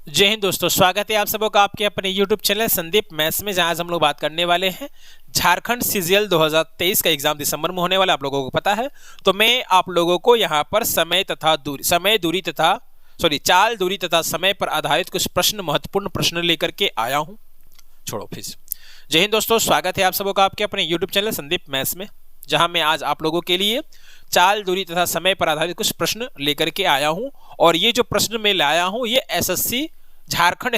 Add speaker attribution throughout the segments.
Speaker 1: जय हिंद दोस्तों, स्वागत है आप सबों का आपके अपने YouTube चैनल संदीप मैथ्स में, जहां आज हम लोग बात करने वाले हैं झारखंड सीजीएल 2023 का एग्जाम दिसंबर में होने वाला, आप लोगों को पता है। तो मैं आप लोगों को यहां पर चाल, दूरी तथा समय पर आधारित कुछ प्रश्न, महत्वपूर्ण प्रश्न लेकर के आया हूं। छोड़ो फिर। जय हिंद दोस्तों, स्वागत है आप सबों का आपके अपने YouTube चैनल संदीप मैथ्स में, जहां मैं आज आप लोगों के लिए चाल, दूरी तथा समय पर आधारित कुछ प्रश्न लेकर के आया हूं। और ये जो प्रश्न मैं लाया हूं ये झारखंड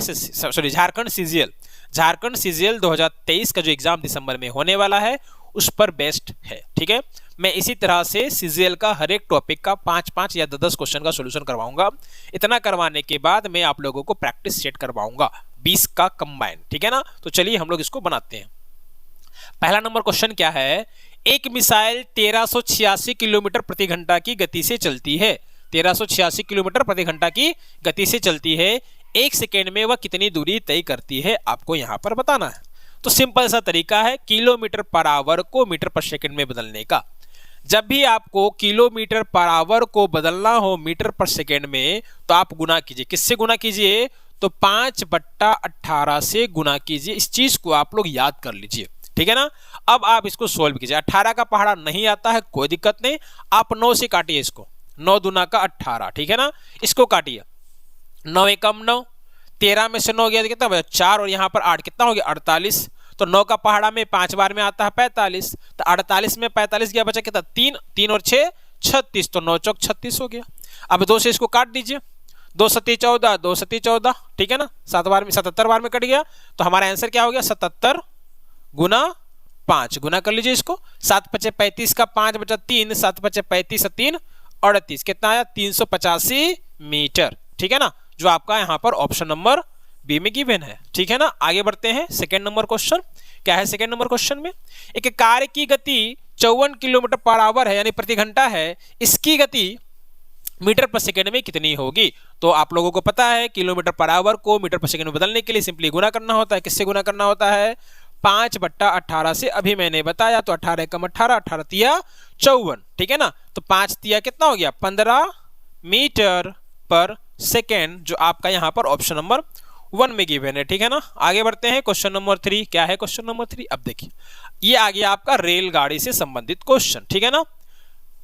Speaker 1: सीजीएल 2023 का जो एग्जाम दिसंबर में होने वाला है उस पर बेस्ड है। ठीक है, मैं इसी तरह से सीजीएल का हर एक टॉपिक का 5-5 या 10 क्वेश्चन का सॉल्यूशन करवाऊंगा। इतना करवाने के बाद मैं आप लोगों को प्रैक्टिस सेट करवाऊंगा 20 का कंबाइन। ठीक है ना, तो चलिए हम लोग इसको बनाते हैं। पहला नंबर क्वेश्चन क्या है? एक मिसाइल 1386 किलोमीटर प्रति घंटा की गति से चलती है। 1386 किलोमीटर प्रति घंटा की गति से चलती है। एक सेकेंड में वह कितनी दूरी तय करती है, आपको यहां पर बताना है। तो सिंपल सा तरीका है किलोमीटर पर आवर को मीटर पर सेकेंड में बदलने का। जब भी आपको किलोमीटर पर आवर को बदलना हो मीटर पर सेकेंड में, तो आप गुना कीजिए। किससे गुना कीजिए? तो 5/18 से गुना कीजिए। इस चीज को आप लोग याद कर लीजिए। ठीक है ना, अब आप इसको सोल्व कीजिए। 18 का पहाड़ा नहीं आता है, कोई दिक्कत नहीं, आप 9 से काटिए इसको। 9 दूना का 18, ठीक है ना, इसको काटिए। 9 एकम 9, 13 में से 9 गया तो कितना बचा? 4, और यहाँ पर 8, कितना हो गया? 48। तो 9 का पहाड़ा में 5 बार में आता है 45, तो 48 में 45 गया, बचा कितना? 3, 3 और 6 36, तो 9 चौक 36 हो गया। अब 2 से इसको काट दीजिए। 2 सती 14, 2 सती 14, ठीक है ना, 7 बार में 77 बार में कट गया। तो हमारा आंसर क्या हो गया? 77 गुना 5। गुना कर लीजिए इसको। 7×5 = 35 का 5 बचा 3, 7×5 = 35, 3 38, कितना आया? 385 मीटर। ठीक है ना, जो आपका यहां पर ऑप्शन नंबर बी में गिवन है। ठीक है ना, आगे बढ़ते हैं। सेकंड नंबर क्वेश्चन क्या है? सेकंड नंबर क्वेश्चन में एक कार की गति 54 किलोमीटर पर आवर है, यानी प्रति घंटा है। इसकी गति मीटर पर सेकेंड में कितनी होगी? तो आप लोगों को पता है किलोमीटर पर आवर को मीटर पर सेकेंड में बदलने के लिए सिंपली गुना करना होता है। किससे गुना करना होता है? 5/18 से। अभी मैंने बताया, तो 18 एकम 18, 18 तिया 54, ठीक है ना। तो 5 तिया कितना हो गया? 15 मीटर पर सेकेंड, जो आपका यहां पर ऑप्शन नंबर 1 में गिवन है। ठीक है ना, आगे बढ़ते हैं। क्वेश्चन नंबर 3 क्या है? क्वेश्चन नंबर 3 अब देखिए, ये आ गया आपका रेलगाड़ी से संबंधित क्वेश्चन। ठीक है ना,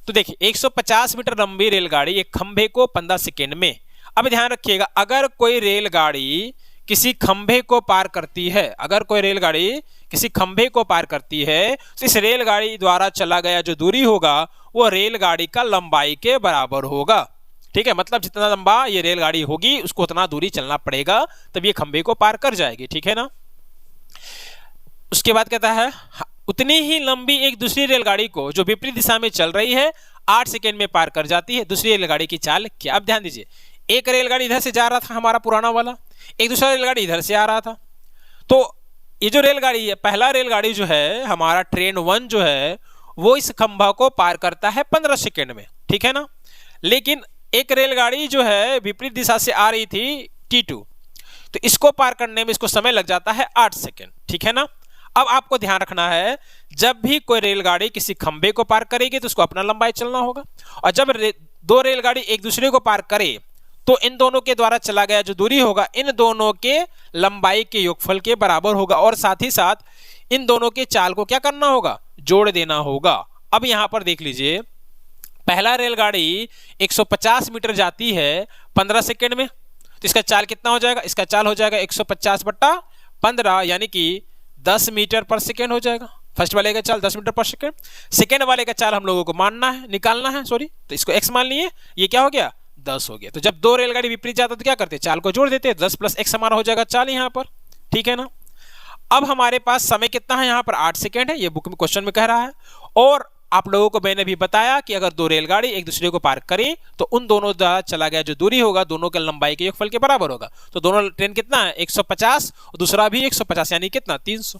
Speaker 1: तो देखिए 150 मीटर लंबी रेलगाड़ी एक खंभे को 15 सेकेंड में। अब ध्यान रखिएगा, अगर कोई रेलगाड़ी किसी खंभे को पार करती है, अगर कोई रेलगाड़ी किसी खंभे को पार करती है, तो इस रेलगाड़ी द्वारा चला गया जो दूरी होगा वो रेलगाड़ी का लंबाई के बराबर होगा। ठीक है, मतलब जितना लंबा ये रेलगाड़ी होगी उसको उतना दूरी चलना पड़ेगा, तब ये खंभे को पार कर जाएगी। ठीक है ना, उसके बाद कहता है उतनी ही लंबी एक दूसरी रेलगाड़ी को जो विपरीत दिशा में चल रही है 8 सेकेंड में पार कर जाती है। दूसरी रेलगाड़ी की चाल क्या? अब ध्यान दीजिए, एक रेलगाड़ी इधर से जा रहा था हमारा पुराना वाला, एक दूसरा रेलगाड़ी इधर से आ रहा था। तो ये जो रेलगाड़ी है, पहला रेलगाड़ी जो है हमारा ट्रेन 1 जो है वो इस खंभा को पार करता है 15 सेकेंड में। ठीक है ना, लेकिन एक रेलगाड़ी जो है विपरीत दिशा से आ रही थी T2, तो इसको पार करने में इसको समय लग जाता है 8 सेकेंड। ठीक है ना, अब आपको ध्यान रखना है, जब भी कोई रेलगाड़ी किसी खंभे को पार करेगी तो उसको अपना लंबाई चलना होगा, और जब दो रेलगाड़ी एक दूसरे को पार करे तो इन दोनों के द्वारा चला गया जो दूरी होगा इन दोनों के लंबाई के योगफल के बराबर होगा, और साथ ही साथ इन दोनों के चाल को क्या करना होगा? जोड़ देना होगा। अब यहां पर देख लीजिए, पहला रेलगाड़ी 150 मीटर जाती है 15 सेकेंड में, तो इसका चाल कितना हो जाएगा? इसका चाल हो जाएगा 150/15, यानी कि 10 मीटर पर सेकेंड हो जाएगा। फर्स्ट वाले का चाल 10 मीटर पर सेकेंड, सेकेंड वाले का चाल हम लोगों को मानना है, निकालना है, सॉरी, तो इसको x मान लिए। ये क्या हो गया? 10 हो गया। तो जब दो रेलगाड़ी विपरीत जाता तो क्या करते? चाल को जोड़ देते, 10 + x हमारा हो जाएगा चाल यहाँ पर। ठीक है ना, अब हमारे पास समय कितना है? यहाँ पर 8 सेकेंड है, ये बुक में क्वेश्चन में कह रहा है। और आप लोगों को मैंने भी बताया कि अगर दो रेलगाड़ी एक दूसरे को पार करें तो उन दोनों द्वारा चला गया जो दूरी होगा दोनों के लंबाई के योगफल के बराबर होगा। तो दोनों ट्रेन कितना है? 150, और दूसरा भी 150, यानी कितना? 300।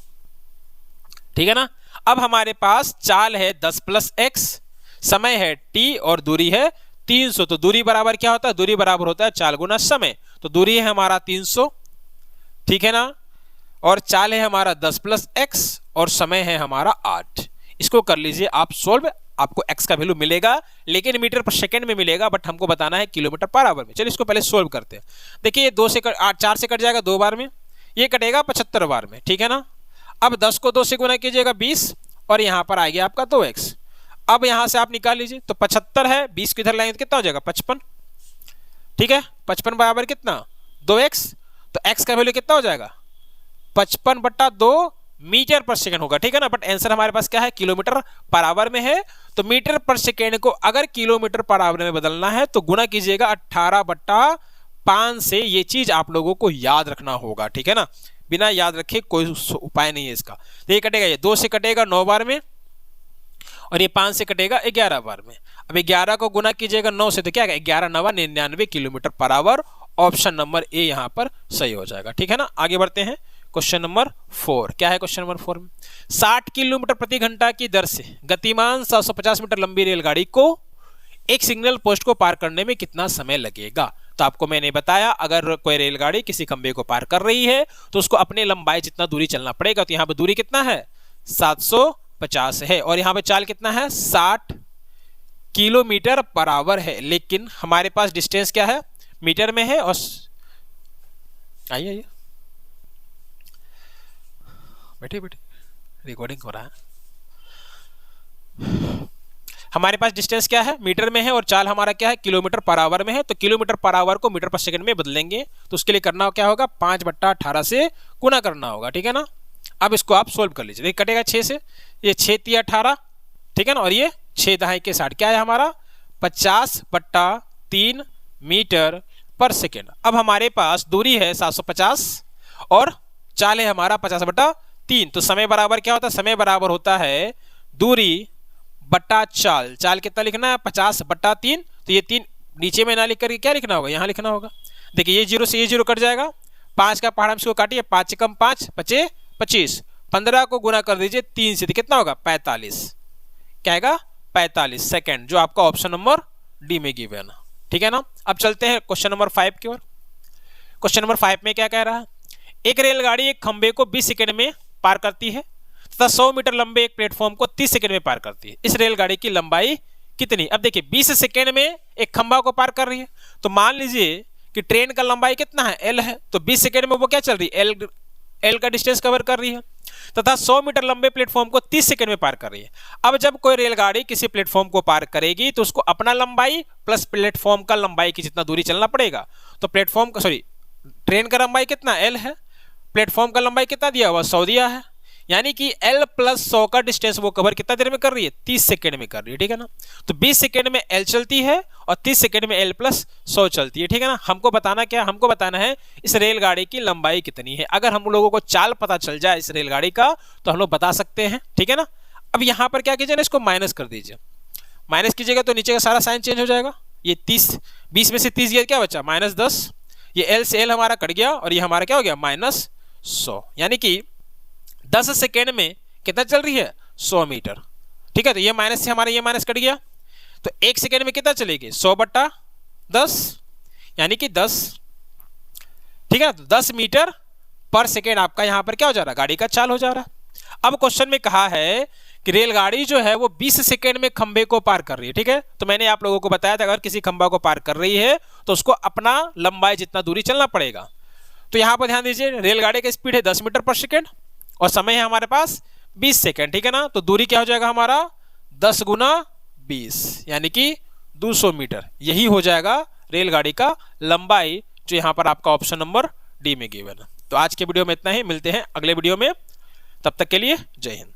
Speaker 1: ठीक है ना, अब हमारे पास चाल है 10 + x, समय है t, और दूरी है 300। तो दूरी बराबर क्या होता है? दूरी बराबर होता है चाल गुना समय। तो दूरी है हमारा 300, ठीक है ना, और चाल है हमारा 10 + x, और समय है हमारा 8। इसको कर लीजिए आप सोल्व, आपको x का वैल्यू मिलेगा, लेकिन मीटर पर सेकंड में मिलेगा, बट हमको बताना है किलोमीटर पर आवर में। चलिए इसको पहले सोल्व करते हैं। देखिए ये 4 से कट जाएगा 2 बार में, ये कटेगा 75 बार में, ठीक है ना। अब 10 को 2 से गुना कीजिएगा 20, और यहाँ पर आ गया आपका 2x। अब यहाँ से आप निकाल लीजिए, तो 75 है, 20 को इधर लाएंगे तो कितना हो जाएगा 55, ठीक है। 55 बराबर कितना 2x, तो x का वैल्यू कितना हो जाएगा 55/2 मीटर पर सेकंड होगा, ठीक है ना। बट आंसर हमारे पास क्या है, किलोमीटर पर आवर में है। तो मीटर पर सेकंड को अगर किलोमीटर पर आवर में बदलना है तो गुना कीजिएगा 18/5 से। ये चीज आप लोगों को याद रखना होगा, ठीक है ना, बिना याद रखे कोई उपाय नहीं है इसका। तो ये कटेगा, ये 2 से कटेगा 9 बार में, और ये 5 से कटेगा 11 बार में। अब 11 को गुना कीजिएगा 9 से, तो क्या 11 9 99 kilometre per hour. Option number A यहाँ पर सही हो जाएगा, ठीक है ना। आगे बढ़ते हैं, क्वेश्चन नंबर 4। क्या है क्वेश्चन नंबर 4 में, 60 किलोमीटर प्रति घंटा की दर से गतिमान 750 मीटर लंबी रेलगाड़ी को एक सिग्नल पोस्ट को पार करने में कितना समय लगेगा। तो आपको मैंने बताया, अगर कोई रेलगाड़ी किसी खंबे को पार कर रही है तो उसको अपने लंबाई जितना दूरी चलना पड़ेगा। तो यहाँ पे दूरी कितना है 750 है, और यहाँ पे चाल कितना है 60 किलोमीटर पर आवर है। लेकिन हमारे पास डिस्टेंस क्या है, मीटर में है। और आइए बैठे रिकॉर्डिंग हो रहा है। हमारे पास डिस्टेंस क्या है, मीटर में है, और चाल हमारा क्या है, किलोमीटर पर आवर में है। तो किलोमीटर पर आवर को मीटर पर सेकंड में बदलेंगे, तो उसके लिए करना क्या होगा, 5/18 से गुना करना होगा, ठीक है ना। अब इसको आप सोल्व कर लीजिए। देखिए कटेगा 6 से, ये 6 × 18, ठीक है ना, और ये 6 × 2 = 60, क्या है हमारा 50/3 मीटर पर सेकेंड। अब हमारे पास दूरी है 750 और चाल है हमारा 50/3। तो समय बराबर क्या होता है, समय बराबर होता है दूरी बट्टा चाल। चाल कितना लिखना है 50/3। तो ये 3 नीचे में ना लिख करके क्या लिखना होगा, यहाँ लिखना होगा। देखिए ये 0 से ये 0 कट जाएगा, 5 का पहाड़ा इसको काटिए, 5 × 5 बचे 25, 15 को गुना कर दीजिए 3 से, कितना होगा 45, क्या आएगा 45 सेकेंड, जो आपका ऑप्शन नंबर डी में गिवन है, ठीक है ना। अब चलते हैं क्वेश्चन नंबर 5 की ओर। क्वेश्चन नंबर 5 में क्या कह रहा है, एक रेलगाड़ी एक खंबे को 20 सेकंड में पार करती है तथा 100 मीटर लंबे एक प्लेटफॉर्म को 30 सेकंड में पार करती है। इस रेलगाड़ी की लंबाई कितनी। अब देखिए 20 सेकंड में एक खंबा को पार कर रही है, तो मान लीजिए कि ट्रेन का लंबाई कितना है L है, तो 20 सेकंड में वो क्या चल रही है L का डिस्टेंस कवर कर रही है, तथा 100 मीटर लंबे प्लेटफॉर्म को 30 सेकंड में पार कर रही है। अब जब कोई रेलगाड़ी किसी प्लेटफॉर्म को पार करेगी तो उसको अपना लंबाई प्लस प्लेटफॉर्म का लंबाई की जितना दूरी चलना पड़ेगा। तो प्लेटफॉर्म का ट्रेन का लंबाई कितना L है, प्लेटफॉर्म का लंबाई कितना दिया हुआ 100 दिया है, यानी कि L + 100 का डिस्टेंस वो कवर कितना देर में कर रही है 30 सेकंड में कर रही है, ठीक है ना। तो 20 सेकंड में L चलती है और 30 सेकंड में L + 100 चलती है, ठीक है ना। हमको बताना क्या, हमको बताना है इस रेलगाड़ी की लंबाई कितनी है। अगर हम लोगों को चाल पता चल जाए इस रेलगाड़ी का तो हम लोग बता सकते हैं, ठीक है ना। अब यहाँ पर क्या कीजिए ना, इसको माइनस कर दीजिए, माइनस कीजिएगा तो नीचे का सारा साइन चेंज हो जाएगा। ये 20 में से 30 गया, क्या बचा -10, ये L से L हमारा कट गया और ये हमारा क्या हो गया -100, यानी कि 10 सेकेंड में कितना चल रही है 100 मीटर, ठीक है। तो ये माइनस से हमारा ये माइनस कट गया, तो 1 सेकेंड में कितना चलेगी 100/10, यानी कि 10, ठीक है। तो 10 मीटर पर सेकेंड आपका यहां पर क्या हो जा रहा है, गाड़ी का चाल हो जा रहा है। अब क्वेश्चन में कहा है कि रेलगाड़ी जो है वो 20 सेकेंड में खंबे को पार कर रही है, ठीक है। तो मैंने आप लोगों को बताया था अगर किसी खंबा को पार कर रही है तो उसको अपना लंबाई जितना दूरी चलना पड़ेगा। तो यहां पर ध्यान दीजिए, रेलगाड़ी का स्पीड है 10 मीटर पर सेकेंड और समय है हमारे पास 20 सेकेंड, ठीक है ना। तो दूरी क्या हो जाएगा हमारा 10 × 20, यानी कि 200 मीटर। यही हो जाएगा रेलगाड़ी का लंबाई, जो यहाँ पर आपका ऑप्शन नंबर डी में गिवन है। तो आज के वीडियो में इतना ही, मिलते हैं अगले वीडियो में, तब तक के लिए जय हिंद।